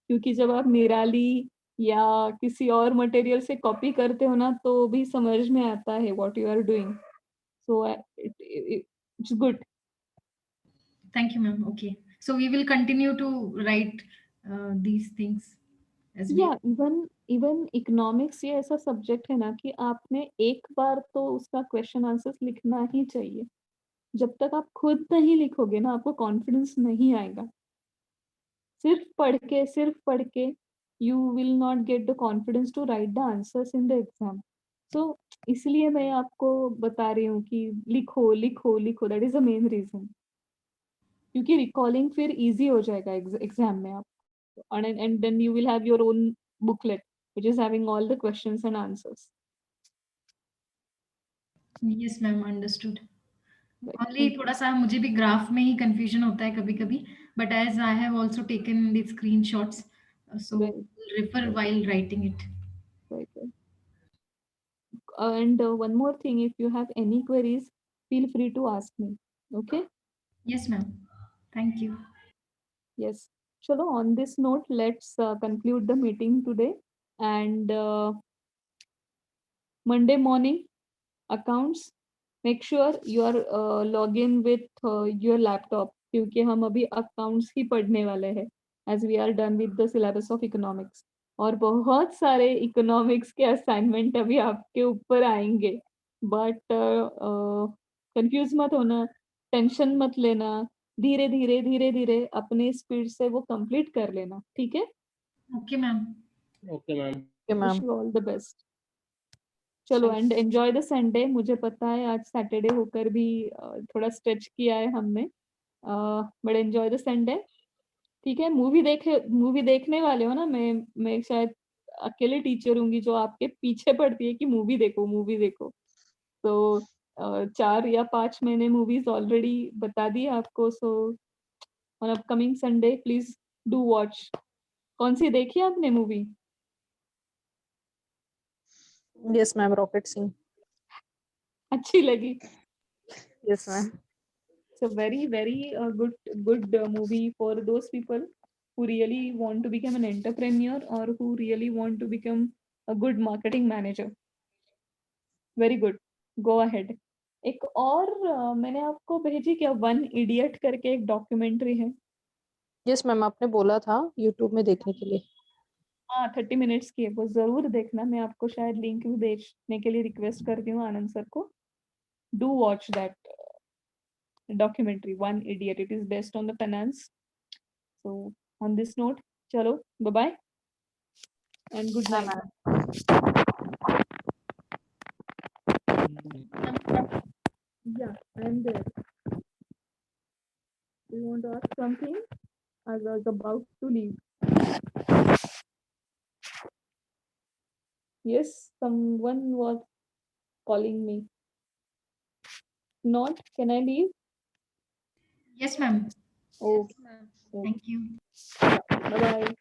क्योंकि जब आप निराली या किसी और मटेरियल से कॉपी करते हो ना तो भी समझ में आता है what you are doing. So it's good.
Thank you, ma'am. Okay. So we will continue to write these things as we.
या इवन इकोनॉमिक्स ये ऐसा सब्जेक्ट है ना कि आपने एक बार तो उसका क्वेश्चन आंसर्स लिखना ही चाहिए. जब तक आप खुद नहीं लिखोगे ना आपको कॉन्फिडेंस नहीं आएगा. सिर्फ पढ़ के you will not get the confidence to write the answers in the exam. So इसलिए मैं आपको बता रही हूँ कि लिखो लिखो लिखो. That is the main reason. क्योंकि रिकॉलिंग फिर इजी हो जाएगा एग्जाम में आप. And then you will have your own booklet which is having all the questions and answers.
Yes, ma'am. Understood.
Right.
Only थोड़ा सा मुझे भी ग्राफ में ही confusion होता है कभी कभी. But as I have also taken the screenshots, so
Right.
we'll refer while writing it.
Right, right. And one more thing, if you have any queries, feel free to ask me. Okay?
Yes, ma'am. Thank you.
Yes. Chalo, on this note, let's conclude the meeting today. And Monday morning, accounts, make sure you are log in with your laptop क्योंकि हम अभी accounts ही पढ़ने वाले हैं as we are done with the syllabus of economics. और बहुत सारे economics के असाइनमेंट अभी आपके ऊपर आएंगे. बट कंफ्यूज मत होना, टेंशन मत लेना. धीरे धीरे धीरे धीरे अपने स्पीड से वो कंप्लीट कर लेना. ठीक है?
Okay, ma'am.
Okay, ma'am.
Okay,
wish
ma'am.
You all the best. चलो एंड एंजॉय द संडे. मुझे पता है आज सैटरडे होकर भी थोड़ा स्ट्रेच किया है हमने. But enjoy the Sunday. ठीक है? मूवी देखने वाले हो ना. मैं शायद अकेले टीचर होंगी जो आपके पीछे पड़ती है कि मूवी देखो मूवी देखो. तो 4 या 5 मैंने मूवीज ऑलरेडी बता दी आपको. So on upcoming Sunday please do watch. कौन सी देखी आपने movie?
Yes, ma'am, Rocket Singh.
अच्छी लगी?
Yes, ma'am.
It's a very good movie for those people who really want to become an entrepreneur or who really want to become a good marketing manager. Very good. Go ahead. एक और मैंने आपको भेजी क्या, one idiot करके एक documentary है.
Yes, ma'am, आपने बोला था YouTube में देखने के लिए.
हाँ 30 मिनट्स की है, वो जरूर देखना। मैं आपको शायद लिंक भी भेजने के लिए रिक्वेस्ट करती हूँ आनंद सर को। Do watch that documentary One Idiot. It is based on the finance. So on this note, chalo, bye bye and good
Yeah,
night. Yeah, I am there. Do you want to ask something? I was about to leave. Yes, someone was calling me. Not, can I leave?
Yes, ma'am.
Oh,
Thank you.
bye bye.